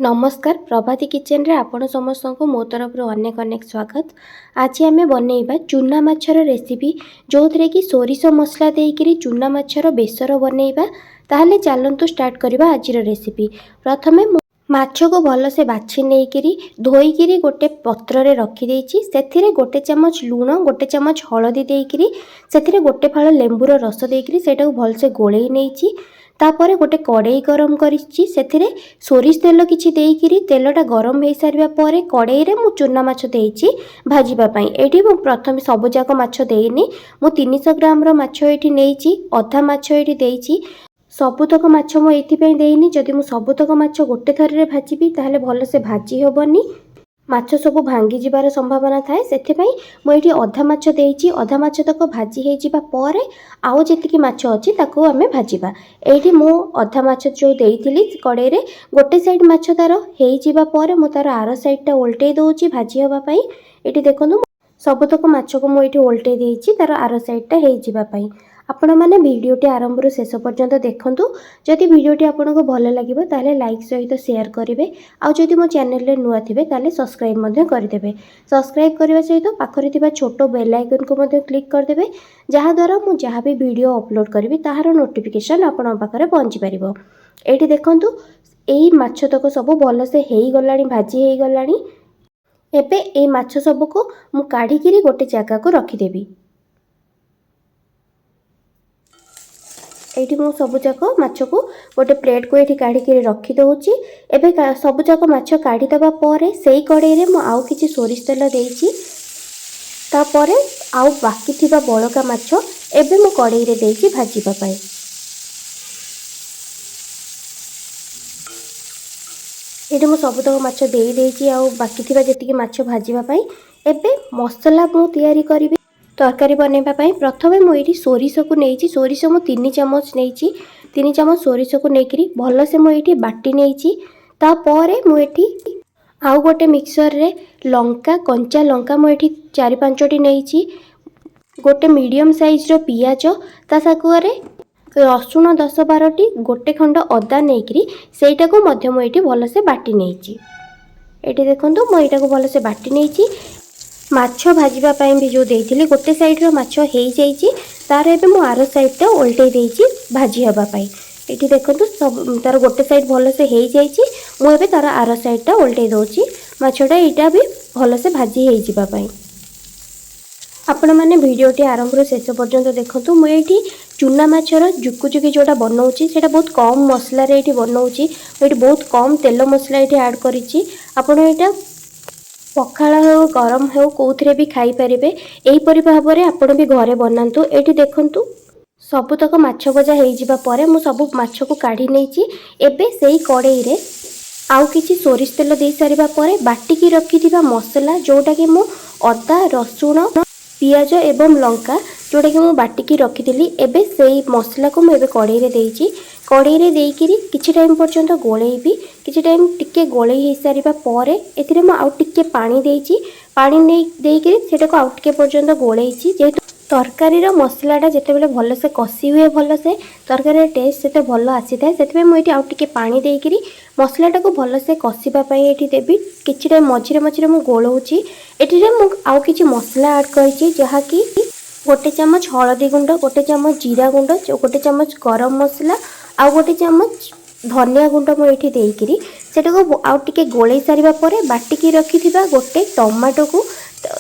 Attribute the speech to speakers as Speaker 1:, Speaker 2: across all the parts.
Speaker 1: नमस्कार प्रभाती किचन रे आपण समस्त को मो तरफ अनेक अनेक स्वागत। आज आम बनइबा चूना माछर रेसिपी जो थे कि सोरिष मसला देकर चूना माछर बेसर बनइबा। ताहले चलतु स्टार्ट करबा आज रेसिपी। प्रथमे माछ को भल से बाछि नहीं धोईकी गोटे पत्र रे रखी देछि। सेथिरे गोटे चमच लूण गोटे चमच हलदी देकरी सेथिरे गोटे फाळ लेंबूर रस देकरी सेटा को भल से गोळेई नेछि। तापर गोटे कड़े गरम करिछि सेथिरे सोरिष तेल किछि देइकिरी तेलटा गरम हो सारिबा परे कड़े रे मु चूना माछ देइछि भाजिबा पई। एठी मु प्रथम सब जाक माछ देइनी मु 300 ग्राम रो माछ एठी नेइछि अधा माछ एठी देइछि। सबुतक माछ मु एथिपई देइनी जदि मु सबुतक माछ गोटे थर रे भाजिबी ताहले भल से भाजी होबनी माछ सब भांगी जिबार संभावना थाए। सेथिपई मु एठी अधा माछ देइछि अधा माछ तक भाजी हे जिबा परे आउ जेतिकी माछ अछि ताको आमे भाजिबा। एठी मु अधा माछ जो देइथिली कड़े रे गोटे साइड माछ तार हे जिबा परे मु तार आरो साइडटा उल्टै दोछि भाजी होबा पई। एठी देखंतु सबुतक माछ को मु एठी उल्टै देइछि तार आरो साइडटा हे जिबा पई। आपण माने वीडियोटी आरंभ रो शेष पर्यंत देखंतु। जदि वीडियोटी आपनको भल लागिबो ताले लाइक सहित शेयर करिवे आ जदि मो चैनल रे नुआ थिबे ताले सब्सक्राइब मध्ये करदेबे। सब्सक्राइब करबा सहित पाखरे थिबा छोटो बेल आइकन को मध्ये क्लिक करदेबे जहा द्वारा मु जहा भी वीडियो अपलोड करबी ताहार नोटिफिकेशन आपण पाखरे पहुंची परिबो। एठी देखंतु एई माछ तक सब भल से हेई गलानी भाजी हेई गलानी। एबे एई माछ सब को मु काढी किरी गोटे जगह को रखी देबी। एठी मु सब जाक माछ को गोटे प्लेट को एठी काढी के रखी दउची। एबे सब जाक माछ काढी दबा परे सेई कड़े रे मु आउ किछि सोरिष तेल देइची। ता परे आउ बाकी थिबा बळका माछ एबे मु कड़े रे देइची भाजीबा पई। एठी मु सब तक माछ देई देइची आउ बाकी थिबा जेतिकी माछ भाजीबा पई। एबे मसला मु तयारी करबी तरकारी बनैबा पई। प्रथमे मु एठी सोरिष को नेइची सोरिष मु 3 चम्मच नेइची 3 चम्मच सोरिष को नेकरी भल से मु एठी बाटी नेइची। ता परे मु एठी आउ गोटे मिक्सर रे लंका कंचा लंका मु एठी 4-5टी नेइची गोटे मीडियम साइज रो पियाज ता साकुरे रसुण 10-12टी गोटे खंड अदा नेकरी सेटा को मध्य मु एठी भल से बाटी नेइची। एठी देखंतु मु एटा को भल से बाटी नेइची। माछ भाजीबा पई भी जो देइथिली गोटे साइड रो माछ हेई जाईची तार एबे मु आरो साइडटा उल्टै देइची भाजी हबा पई। एठी देखंतु सब तार गोटे साइड भल से हेई जाईची मु एबे तार आरो साइडटा उल्टै दोची माछटा एटा भी भल से भाजी हेई जिबा पई। आपण माने वीडियोटी आरंभ रो शेष पर्यंत देखंतु। मु एठी चूना माछर जुकुजुकी जोटा बनौची सेटा बहुत कम मसला रे एठी बनौची एठी बहुत कम तेल मसला एठी ऐड करिची। आपण एटा पखाला हो गरम हो कोथरे भी खाई परिबे एही परि भाबरे आपण भी घरे बनांतु। एठी देखंतु सबुतक माछ भजा हेई जिबा परे मु सब माछ को काढी नेइची। एबे सेही कड़ेई रे आउ किछि सोरिष तेल देई सारिबा परे बाटी की रखिथिबा मसला जोटा कि मु अदा रसुण पियाज एवं लंका जोटा कि मु बाटी की रखिथिली एबे सेही मसला को मु एबे कड़ेई रे देइची। कड़ेई रे देइकिरी किछि टाइम पर्यंत गोळेइबी किछि टाइम टिके गोळेई हे सारिबा परे एथिरे मु आउ टिके पानी देइची। पानी नै देइकिरी सेटा को आउ टिके पर्यंत गोळेइची जेहेतु तरकारी रो मसलाटा जेते बेले भल से कसी हुए भल से तरकारी टेस्ट सेते भल आसी थाए सेते मु एठी आउ टिके पानी देइकिरी मसलाटा को भल से कसीबा पई एठी देबी। किछि टाइम मझिरे मझिरे मु गोळौची। एठी रे मु आउ किछि मसला ऐड करची जहा कि गोटे चम्मच हळदी गुंड गोटे चम्मच जीरा गुंड गोटे चम्मच गरम मसला आउ गोटे चम्मच धनिया गुंड मु एठी देइकिरी सेटा को आउ टिके गोळेई सारिबा परे बाटी की रखिथिबा गोटे टमाटो को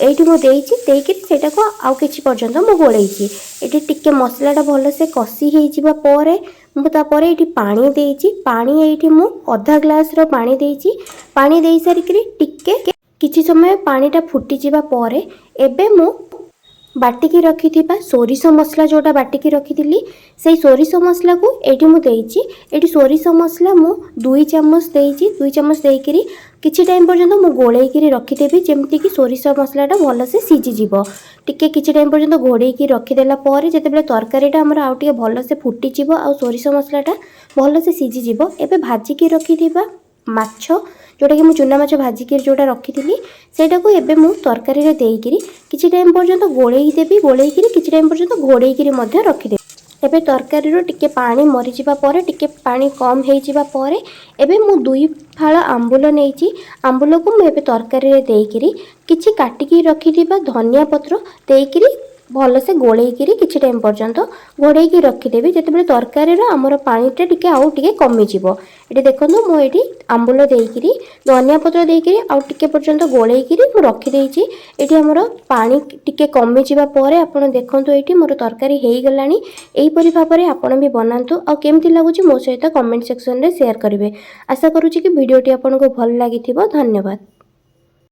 Speaker 1: एठी मु देइची देइकिरी सेटा को आउ किछि पर्यंत मु गोळेइची। एठी टिके मसलाटा भल से कसी हेई जिबा परे मु ता परे एठी पानी देइची। पानी एठी मु आधा ग्लास रो पानी देइची। पानी देई सारिकिरी टिके किछि समय पानीटा फुटी जिबा परे एबे मु बाटी की रखिथिबा सोरिष मसला जोटा बाटी की रखिथिली सेही सोरिष मसला को एठी मु देइची। एठी सोरिष मसला मु 2 चम्मच देइची 2 चम्मच देइकिरी किछि टाइम पर्यंत मु गोळेई किरी रखिदेबी जेमति कि सोरिष मसलाटा भल से सिझी जिवो। टिके किछि टाइम पर्यंत घोड़ेई की रखिदेला परे जेतेबेले तरकारीटा हमर आउ टिके भल से फुटी जिवो आ सोरिष मसलाटा भल से सिझी जिवो। एबे भाजी की रखिथिबा माछ जोटा कि मु चूना माछ भाजी के जोटा रखिथिली सेटा को एबे मु तरकारी रे देइकिरी किछि टाइम पर्यंत गोळेई देबी। गोळेई किरी किछि टाइम पर्यंत घोड़ेई किरी मध्ये रखि देबी। ଏବେ ତରକାରୀରୁ ଟିକେ ପାଣି ମରିଯିବା ପରେ, ଟିକେ ପାଣି କମ୍ ହେଇଯିବା ପରେ ଏବେ ମୁଁ 2 ଫାଳ ଆମ୍ବୁଲ ନେଇଛି। ଆମ୍ବୁଲକୁ ମୁଁ ଏବେ ତରକାରୀରେ ଦେଇକିରି କିଛି କାଟିକି ରଖିଥିବା ଧନିଆ ପତ୍ର ଦେଇକିରି ଭଲସେ ଗୋଳେଇକିରି କିଛି ଟାଇମ୍ ପର୍ଯ୍ୟନ୍ତ ଘୋଡ଼େଇକି ରଖିଦେବି। ଯେତେବେଳେ ତରକାରୀର ଆମର ପାଣିଟା ଟିକେ ଆଉ ଟିକେ କମିଯିବ, ଏଠି ଦେଖନ୍ତୁ ମୁଁ ଏଠି ଆମ୍ବୁଲ ଦେଇକିରି ଧନିଆ ପତ୍ର ଦେଇକିରି ଆଉ ଟିକେ ପର୍ଯ୍ୟନ୍ତ ଗୋଳେଇକିରି ମୁଁ ରଖିଦେଇଛି। ଏଠି ଆମର ପାଣି ଟିକେ କମିଯିବା ପରେ ଆପଣ ଦେଖନ୍ତୁ ଏଇଠି ମୋର ତରକାରୀ ହେଇଗଲାଣି। ଏହିପରି ଭାବରେ ଆପଣ ବି ବନାନ୍ତୁ ଆଉ କେମିତି ଲାଗୁଛି ମୋ ସହିତ କମେଣ୍ଟ ସେକ୍ସନରେ ସେୟାର କରିବେ। ଆଶା କରୁଛି କି ଭିଡ଼ିଓଟି ଆପଣଙ୍କୁ ଭଲ ଲାଗିଥିବ। ଧନ୍ୟବାଦ।